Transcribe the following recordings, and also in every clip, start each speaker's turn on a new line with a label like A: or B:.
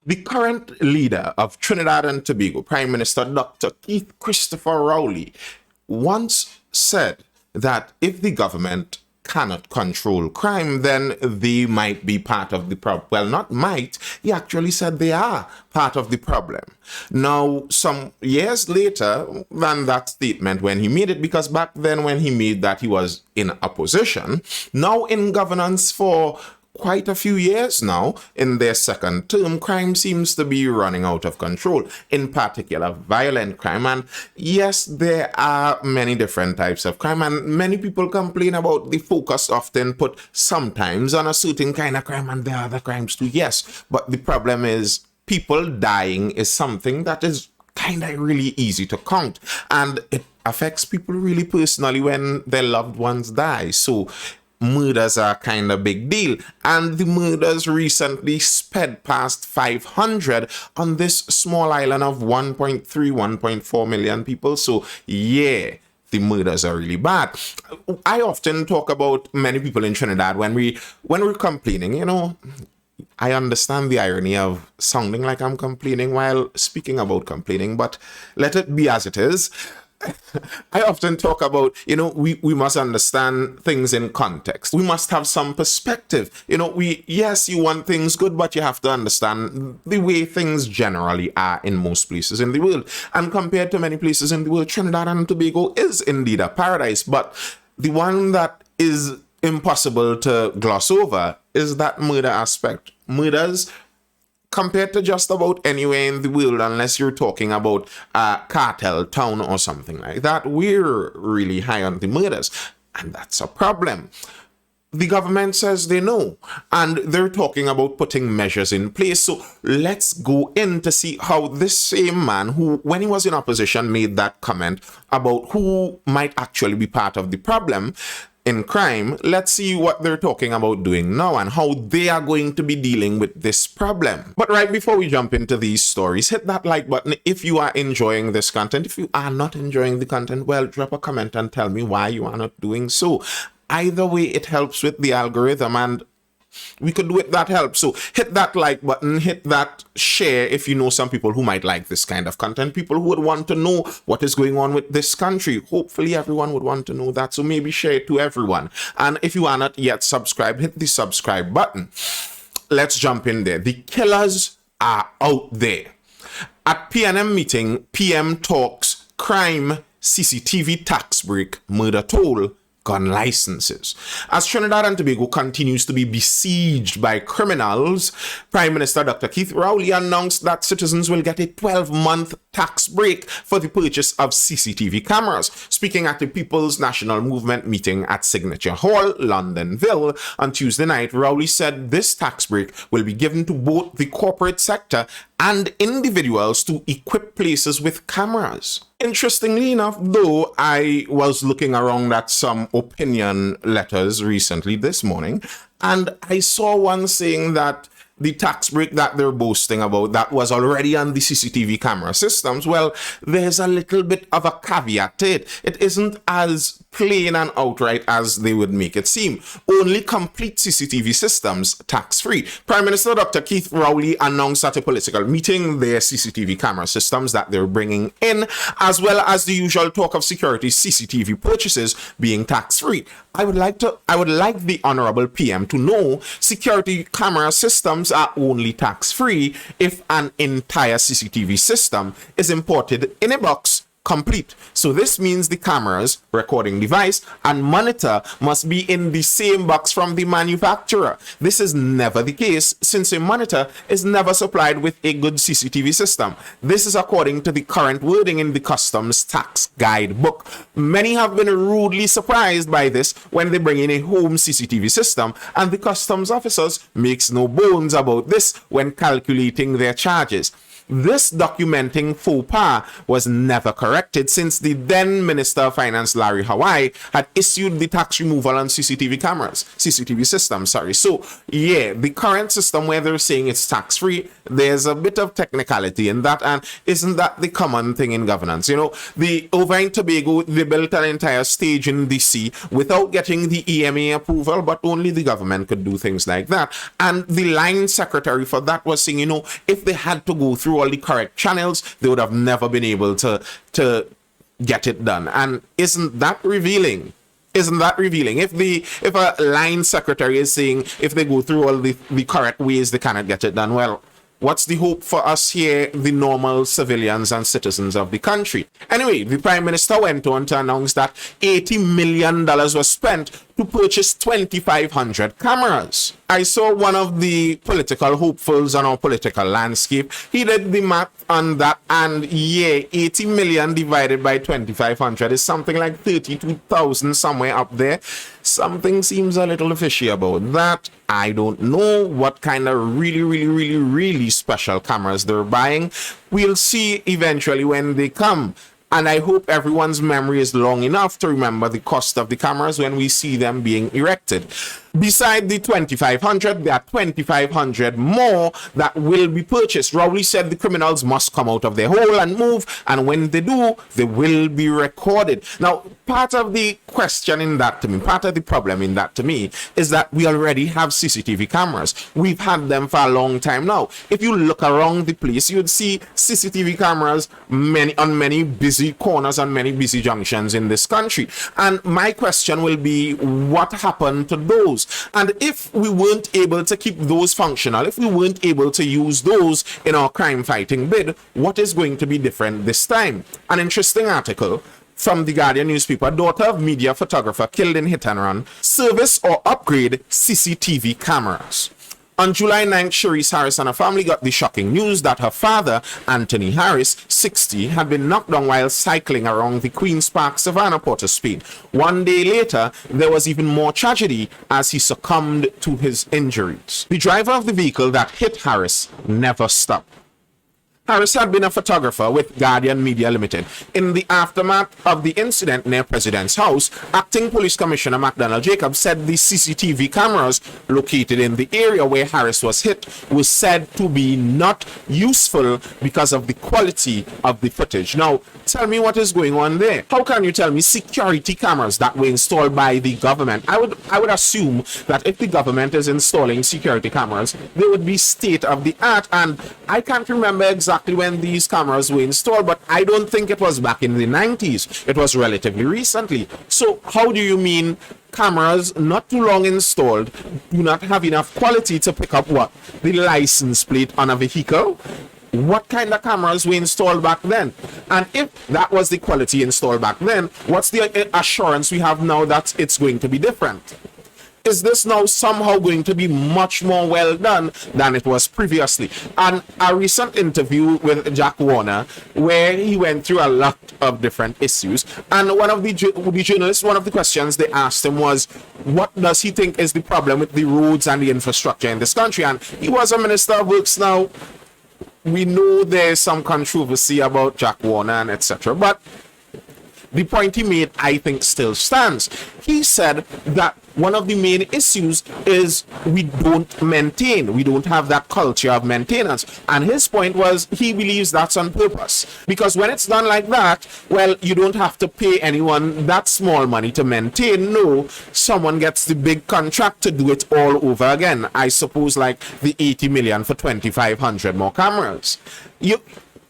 A: The current leader of Trinidad and Tobago, Prime Minister Dr. Keith Christopher Rowley, once said that if the government cannot control crime, then they might be part of the problem. Well, not might, he actually said they are part of the problem. Now, some years later than that statement when he made it, because back then when he made that, he was in opposition. Now in governance for quite a few years now, in their second term, crime seems to be running out of control, in particular violent crime. And yes, there are many different types of crime, and many people complain about the focus often put sometimes on a certain kind of crime, and there are other crimes too, yes. But the problem is people dying is something that is kind of really easy to count, and it affects people really personally when their loved ones die. So murders are kind of big deal, and the murders recently sped past 500 on this small island of 1.4 million people. So yeah, the murders are really bad. I often talk about many people in Trinidad when we're complaining, I understand the irony of sounding like I'm complaining while speaking about complaining, but let it be as it is. I often talk about, we must understand things in context. We must have some perspective. Yes, you want things good, but you have to understand the way things generally are in most places in the world. And compared to many places in the world, Trinidad and Tobago is indeed a paradise. But the one that is impossible to gloss over is that murder aspect. Murders, compared to just about anywhere in the world, unless you're talking about a cartel town or something like that, we're really high on the murders. And that's a problem. The government says they know, and they're talking about putting measures in place. So let's go in to see how this same man who, when he was in opposition, made that comment about who might actually be part of the problem in crime. Let's see what they're talking about doing now and how they are going to be dealing with this problem. But right before we jump into these stories, hit that like button if you are enjoying this content. If you are not enjoying the content, well, drop a comment and tell me why you are not doing so. Either way, it helps with the algorithm, and we could do it, that helps. So hit that like button, hit that share if you know some people who might like this kind of content, people who would want to know what is going on with this country. Hopefully everyone would want to know that, so maybe share it to everyone. And if you are not yet subscribed, hit the subscribe button. Let's jump in there. The killers are out there. At PNM meeting, PM talks crime, CCTV tax break, murder toll, gun licenses. As Trinidad and Tobago continues to be besieged by criminals, Prime Minister Dr. Keith Rowley announced that citizens will get a 12-month tax break for the purchase of CCTV cameras. Speaking at the People's National Movement meeting at Signature Hall, Londonville, on Tuesday night, Rowley said this tax break will be given to both the corporate sector and individuals to equip places with cameras. Interestingly enough, though, I was looking around at some opinion letters recently this morning, and I saw one saying that the tax break that they're boasting about that was already on the CCTV camera systems, well, there's a little bit of a caveat to it. It isn't as plain and outright as they would make it seem. Only complete CCTV systems tax-free. Prime Minister Dr. Keith Rowley announced at a political meeting their CCTV camera systems that they're bringing in, as well as the usual talk of security CCTV purchases being tax-free. I would like the Honorable PM to know security camera systems are only tax-free if an entire CCTV system is imported in a box complete. So this means the cameras, recording device, and monitor must be in the same box from the manufacturer. This is never the case since a monitor is never supplied with a good CCTV system. This is according to the current wording in the Customs Tax Guidebook. Many have been rudely surprised by this when they bring in a home CCTV system, and the customs officers makes no bones about this when calculating their charges. This documenting faux pas was never corrected since the then Minister of Finance, Larry Hawaii, had issued the tax removal on CCTV systems, sorry. So, yeah, the current system where they're saying it's tax-free, there's a bit of technicality in that, and isn't that the common thing in governance? You know, over in Tobago, they built an entire stage in DC without getting the EMA approval, but only the government could do things like that. And the line secretary for that was saying, you know, if they had to go through all the correct channels, they would have never been able to get it done. And isn't that revealing? Isn't that revealing? If a line secretary is saying if they go through all the correct ways, they cannot get it done, well, what's the hope for us here, the normal civilians and citizens of the country? Anyway, the Prime Minister went on to announce that $80 million was spent to purchase 2,500 cameras. I saw one of the political hopefuls on our political landscape. He did the math on that, and yeah, 80 million divided by 2,500 is something like 32,000, somewhere up there. Something seems a little fishy about that. I don't know what kind of really special cameras they're buying. We'll see eventually when they come. And I hope everyone's memory is long enough to remember the cost of the cameras when we see them being erected. Beside the 2,500, there are 2,500 more that will be purchased. Rowley said the criminals must come out of their hole and move, and when they do, they will be recorded. Now, part of the question in that to me, part of the problem in that to me, is that we already have CCTV cameras. We've had them for a long time now. If you look around the place, you'd see CCTV cameras on many busy corners and many busy junctions in this country. And my question will be, what happened to those? And if we weren't able to keep those functional, if we weren't able to use those in our crime fighting bid, what is going to be different this time? An interesting article from the Guardian newspaper: daughter of media photographer killed in hit and run, service or upgrade CCTV cameras. On July 9th, Sharice Harris and her family got the shocking news that her father, Anthony Harris, 60, had been knocked down while cycling around the Queen's Park, Savannah, Port-au-Spain. One day later, there was even more tragedy as he succumbed to his injuries. The driver of the vehicle that hit Harris never stopped. Harris had been a photographer with Guardian Media Limited. In the aftermath of the incident near President's House, Acting Police Commissioner McDonald Jacobs said the CCTV cameras located in the area where Harris was hit were said to be not useful because of the quality of the footage. Now, tell me what is going on there. How can you tell me security cameras that were installed by the government? I would assume that if the government is installing security cameras, they would be state of the art, and I can't remember exactly when these cameras were installed, but I don't think it was back in the 90s. It was relatively recently. So how do you mean cameras not too long installed do not have enough quality to pick up what? The license plate on a vehicle? What kind of cameras were installed back then? And if that was the quality installed back then, what's the assurance we have now that it's going to be different? Is this now somehow going to be much more well done than it was previously? And a recent interview with Jack Warner, where he went through a lot of different issues, and one of the journalists, one of the questions they asked him was, what does he think is the problem with the roads and the infrastructure in this country? And he was a minister of works now. We know there's some controversy about Jack Warner and etc., but the point he made, I think, still stands. He said that one of the main issues is we don't have that culture of maintenance. And his point was he believes that's on purpose. Because when it's done like that, well, you don't have to pay anyone that small money to maintain. No, someone gets the big contract to do it all over again. I suppose like the 80 million for 2,500 more cameras.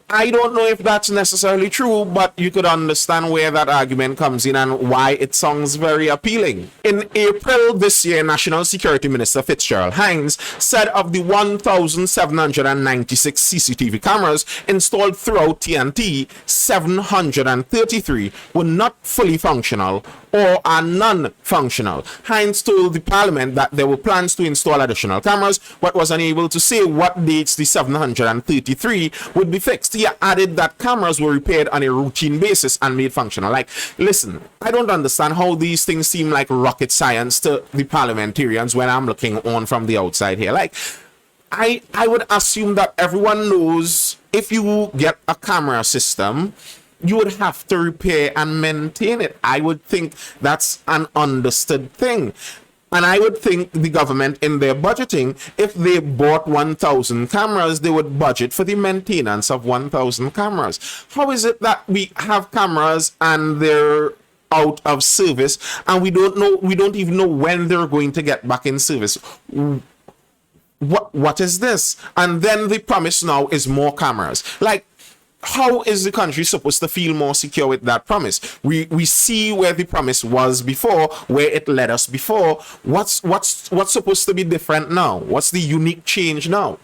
A: I don't know if that's necessarily true, but you could understand where that argument comes in and why it sounds very appealing. In April this year, National Security Minister Fitzgerald Hines said of the 1,796 CCTV cameras installed throughout TNT, 733 were not fully functional or are non-functional. Hines told the Parliament that there were plans to install additional cameras, but was unable to say what dates the 733 would be fixed. He added that cameras were repaired on a routine basis and made functional. Like, listen, I don't understand how these things seem like rocket science to the parliamentarians when I'm looking on from the outside here. Like, I would assume that everyone knows if you get a camera system, you would have to repair and maintain it. I would think that's an understood thing. And I would think the government, in their budgeting, if they bought 1,000 cameras, they would budget for the maintenance of 1,000 cameras. How is it that we have cameras and they're out of service, and we don't even know when they're going to get back in service? What is this? And then the promise now is more cameras. Like, how is the country supposed to feel more secure with that promise? We see where the promise was before, where it led us before. What's supposed to be different now? What's the unique change now?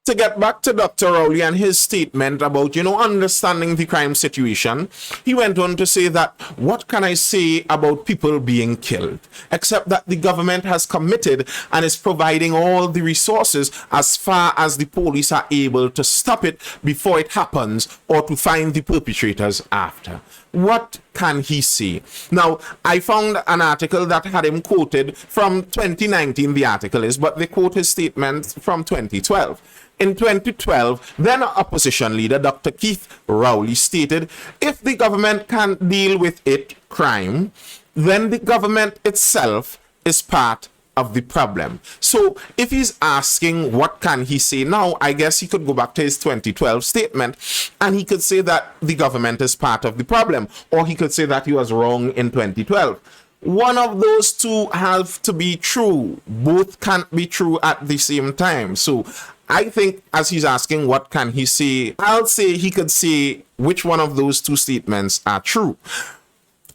A: To get back to Dr. Rowley and his statement about, understanding the crime situation, he went on to say that, what can I say about people being killed? Except that the government has committed and is providing all the resources as far as the police are able to stop it before it happens or to find the perpetrators after. What can he say? Now, I found an article that had him quoted from 2019, the article is, but they quote his statement from 2012. In 2012, then opposition leader Dr. Keith Rowley stated, if the government can't deal with crime, then the government itself is part of the problem. So if he's asking what can he say now, I guess he could go back to his 2012 statement and he could say that the government is part of the problem, or he could say that he was wrong in 2012. One of those two have to be true. Both can't be true at the same time. So I think, as he's asking what can he say, I'll say he could say which one of those two statements are true.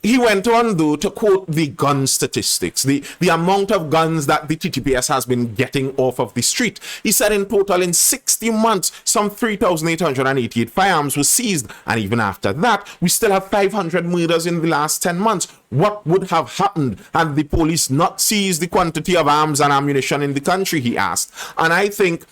A: He went on, though, to quote the gun statistics, the amount of guns that the TTPS has been getting off of the street. He said in total, in 60 months, some 3,888 firearms were seized. And even after that, we still have 500 murders in the last 10 months. What would have happened had the police not seized the quantity of arms and ammunition in the country, he asked. And I think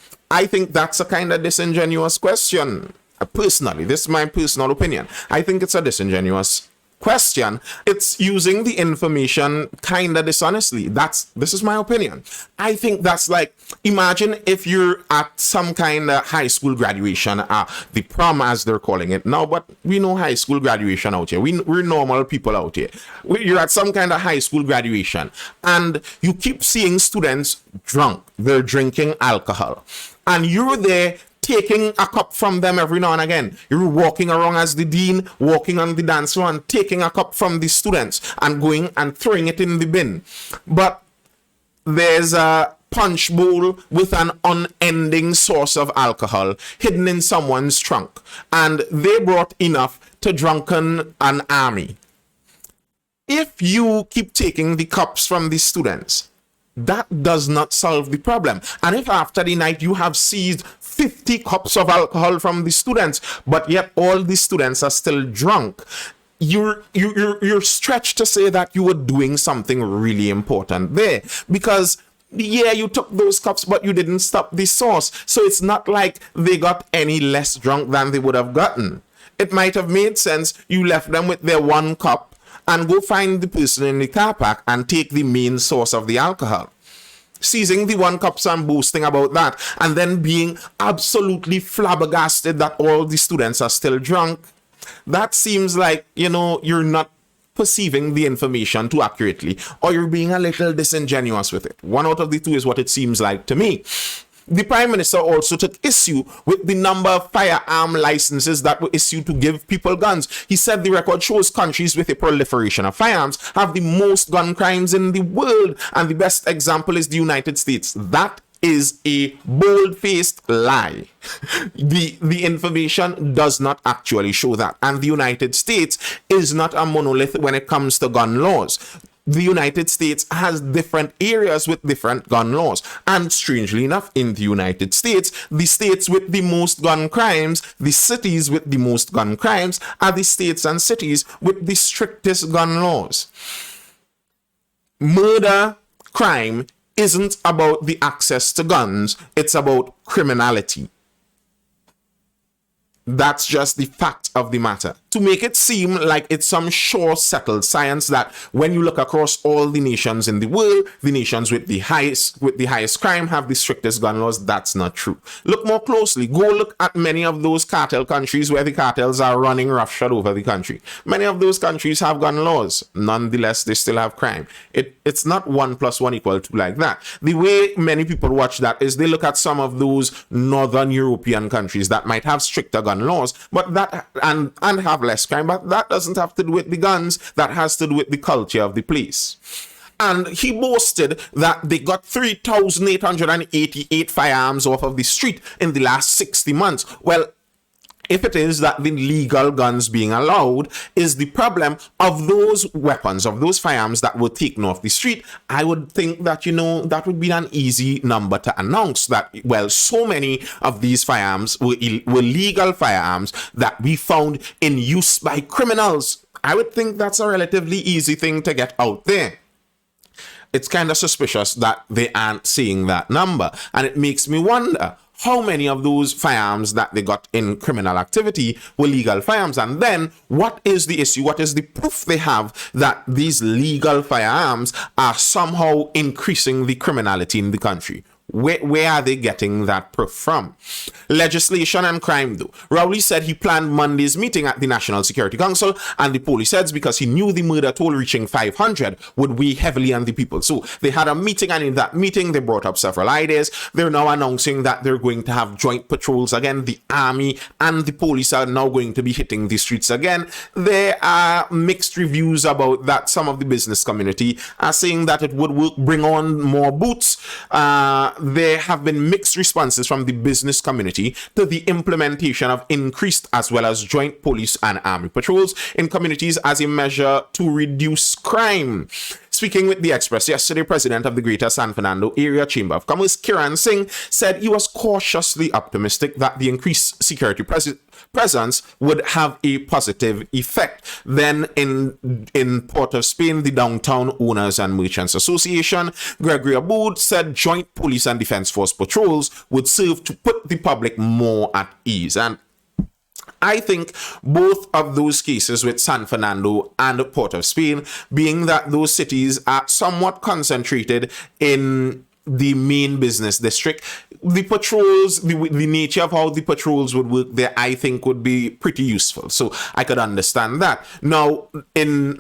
A: that's a kind of disingenuous question. Personally, this is my personal opinion. I think it's a disingenuous question. It's using the information kind of dishonestly. This is my opinion. I think that's like, imagine if you're at some kind of high school graduation, the prom as they're calling it now, but we know high school graduation out here. We're normal people out here. You're at some kind of high school graduation and you keep seeing students drunk. They're drinking alcohol. And you're there taking a cup from them every now and again. You're walking around as the dean, walking on the dance floor and taking a cup from the students and going and throwing it in the bin. But there's a punch bowl with an unending source of alcohol hidden in someone's trunk, and they brought enough to drunken an army. If you keep taking the cups from the students, that does not solve the problem. And if after the night you have seized 50 cups of alcohol from the students, but yet all the students are still drunk, you're stretched to say that you were doing something really important there. Because yeah, you took those cups, but you didn't stop the source. So it's not like they got any less drunk than they would have gotten. It might have made sense you left them with their one cup and go find the person in the car park and take the main source of the alcohol. Seizing the one cups and boasting about that, and then being absolutely flabbergasted that all the students are still drunk, that seems like, you're not perceiving the information too accurately, or you're being a little disingenuous with it. One out of the two is what it seems like to me. The Prime Minister also took issue with the number of firearm licenses that were issued to give people guns. He said the record shows countries with a proliferation of firearms have the most gun crimes in the world, and the best example is the United States. That is a bold-faced lie. The information does not actually show that, and the United States is not a monolith when it comes to gun laws. The United States has different areas with different gun laws. And strangely enough, in the United States, the states with the most gun crimes, the cities with the most gun crimes, are the states and cities with the strictest gun laws. Murder, crime, isn't about the access to guns, it's about criminality. That's just the fact of the matter. To make it seem like it's some sure settled science that when you look across all the nations in the world, the nations with the highest crime have the strictest gun laws, that's not true. Look more closely. Go look at many of those cartel countries where the cartels are running roughshod over the country. Many of those countries have gun laws. Nonetheless, they still have crime. It's not 1 + 1 = 2 like that. The way many people watch that is they look at some of those northern European countries that might have stricter gun laws, but that and have less crime, but that doesn't have to do with the guns. That has to do with the culture of the place. And he boasted that they got 3,888 firearms off of the street in the last 60 months. Well, if it is that the legal guns being allowed is the problem of those weapons, of those firearms that were taken off the street, I would think that, that would be an easy number to announce that, well, so many of these firearms were legal firearms that we found in use by criminals. I would think that's a relatively easy thing to get out there. It's kind of suspicious that they aren't seeing that number. And it makes me wonder how many of those firearms that they got in criminal activity were legal firearms. And then what is the issue? What is the proof they have that these legal firearms are somehow increasing the criminality in the country? Where are they getting that proof from? Legislation and crime, though. Rowley said he planned Monday's meeting at the National Security Council and the police heads because he knew the murder toll reaching 500 would weigh heavily on the people. So they had a meeting, and in that meeting, they brought up several ideas. They're now announcing that they're going to have joint patrols again. The army and the police are now going to be hitting the streets again. There are mixed reviews about that. Some of the business community are saying that it would work, bring on more boots. There have been mixed responses from the business community to the implementation of increased as well as joint police and army patrols in communities as a measure to reduce crime. Speaking with the Express yesterday, President of the Greater San Fernando Area Chamber of Commerce, Kiran Singh, said he was cautiously optimistic that the increased security presence would have a positive effect. Then in Port of Spain, the Downtown Owners and Merchants Association, Gregory Aboud, said joint police and defense force patrols would serve to put the public more at ease. And I think both of those cases with San Fernando and Port of Spain, being that those cities are somewhat concentrated in the main business district, the patrols, the nature of how the patrols would work there, I think would be pretty useful. So I could understand that. Now, in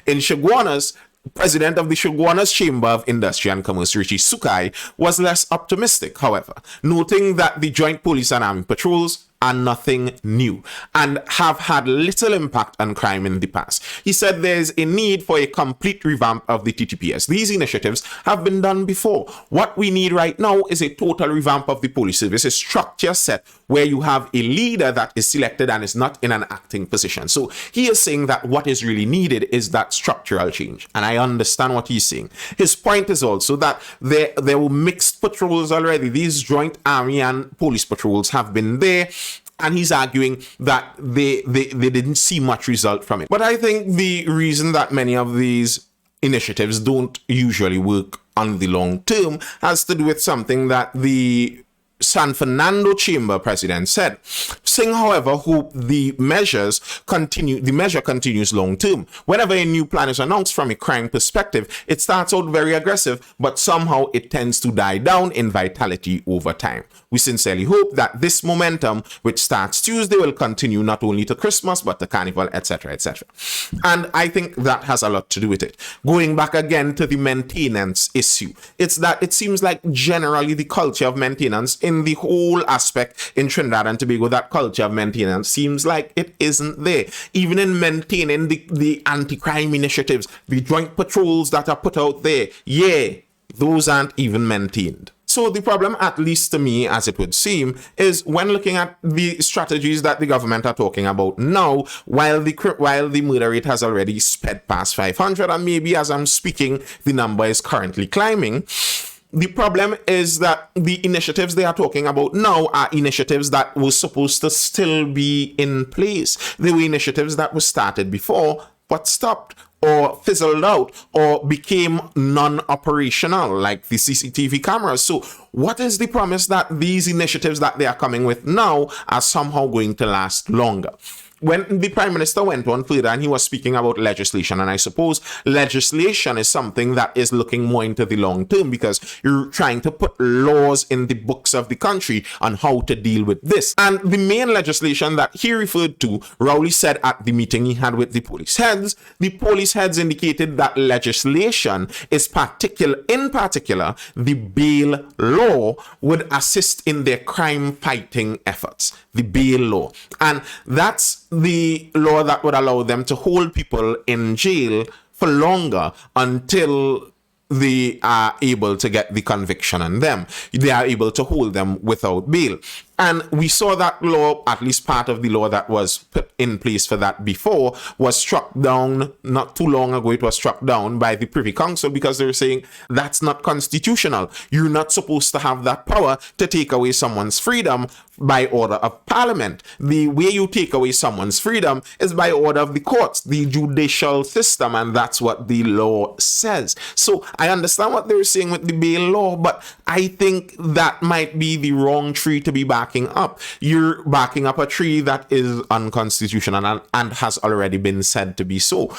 A: Chaguanas, President of the Chaguanas Chamber of Industry and Commerce, Richie Sukai, was less optimistic, however, noting that the joint police and army patrols are nothing new and have had little impact on crime in the past. He said there's a need for a complete revamp of the TTPS. These initiatives have been done before. What we need right now is a total revamp of the police service, a structure set where you have a leader that is selected and is not in an acting position. So he is saying that what is really needed is that structural change. And I understand what he's saying. His point is also that there were mixed patrols already. These joint army and police patrols have been there. And he's arguing that they didn't see much result from it. But I think the reason that many of these initiatives don't usually work on the long term has to do with something that the San Fernando Chamber president said. Singh, however, hoped the measure continues long term. Whenever a new plan is announced from a crime perspective, it starts out very aggressive, but somehow it tends to die down in vitality over time. We sincerely hope that this momentum, which starts Tuesday, will continue not only to Christmas, but to Carnival, etc., etc. And I think that has a lot to do with it. Going back again to the maintenance issue, it's that it seems like generally the culture of maintenance in the whole aspect in Trinidad and Tobago, that culture of maintenance seems like it isn't there. Even in maintaining the anti-crime initiatives, the joint patrols that are put out there, those aren't even maintained. So the problem, at least to me, as it would seem, is when looking at the strategies that the government are talking about now, while the murder rate has already sped past 500, and maybe as I'm speaking, the number is currently climbing. The problem is that the initiatives they are talking about now are initiatives that were supposed to still be in place. They were initiatives that were started before, but stopped. or fizzled out or became non-operational, like the CCTV cameras. So what is the promise that these initiatives that they are coming with now are somehow going to last longer? When the Prime Minister went on further and he was speaking about legislation, and I suppose legislation is something that is looking more into the long term, because you're trying to put laws in the books of the country on how to deal with this. And the main legislation that he referred to, Rowley said at the meeting he had with the police heads indicated that legislation is in particular, the bail law would assist in their crime fighting efforts. The bail law. And that's the law that would allow them to hold people in jail for longer until they are able to get the conviction on them. They are able to hold them without bail. And we saw that law, at least part of the law that was put in place for that before, was struck down not too long ago. It was struck down by the Privy Council because they were saying that's not constitutional. You're not supposed to have that power to take away someone's freedom by order of Parliament. The way you take away someone's freedom is by order of the courts, the judicial system, and that's what the law says. So I understand what they're saying with the bail law, but I think that might be the wrong tree to be backing up. You're backing up a tree that is unconstitutional and has already been said to be so.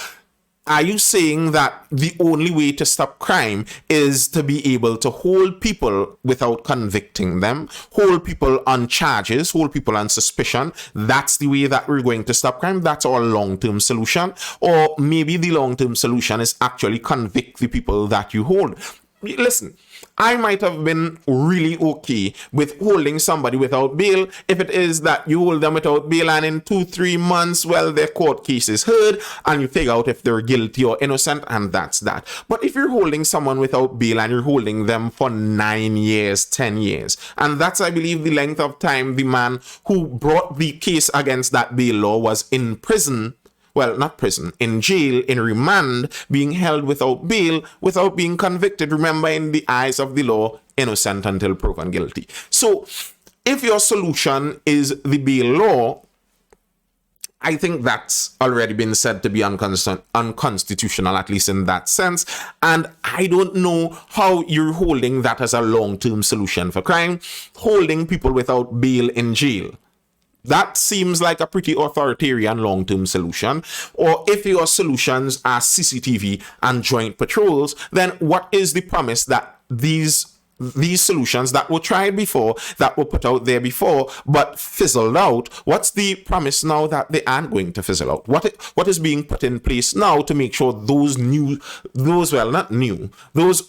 A: Are you saying that the only way to stop crime is to be able to hold people without convicting them, hold people on charges, hold people on suspicion? That's the way that we're going to stop crime? That's our long-term solution? Or maybe the long-term solution is actually convict the people that you hold? Listen, I might have been really okay with holding somebody without bail if it is that you hold them without bail and in 2-3 months, well, their court case is heard and you figure out if they're guilty or innocent, and that's that. But if you're holding someone without bail and you're holding them for 9 years, 10 years, and that's, I believe, the length of time the man who brought the case against that bail law was in prison. Well, not prison, in jail, in remand, being held without bail, without being convicted. Remember, in the eyes of the law, innocent until proven guilty. So, if your solution is the bail law, I think that's already been said to be unconstitutional, at least in that sense. And I don't know how you're holding that as a long-term solution for crime, holding people without bail in jail. That seems like a pretty authoritarian long-term solution. Or if your solutions are CCTV and joint patrols, then what is the promise that these solutions that were tried before, that were put out there before, but fizzled out, what's the promise now that they aren't going to fizzle out? What is being put in place now to make sure those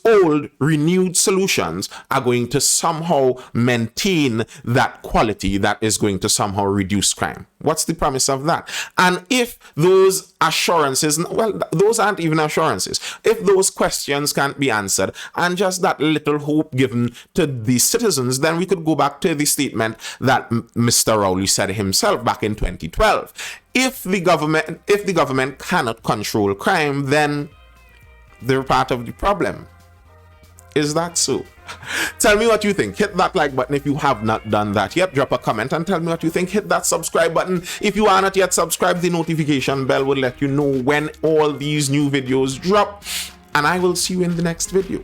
A: old, renewed solutions are going to somehow maintain that quality that is going to somehow reduce crime? What's the promise of that? And if those assurances, well, those aren't even assurances, if those questions can't be answered and just that little hope given to the citizens, then we could go back to the statement that Mr. Rowley said himself back in 2012. If the government cannot control crime, then they're part of the problem. Is that so? Tell me what you think. Hit that like button if you have not done that yet. Drop a comment and tell me what you think. Hit that subscribe button if you are not yet subscribed. The notification bell will let you know when all these new videos drop. And I will see you in the next video.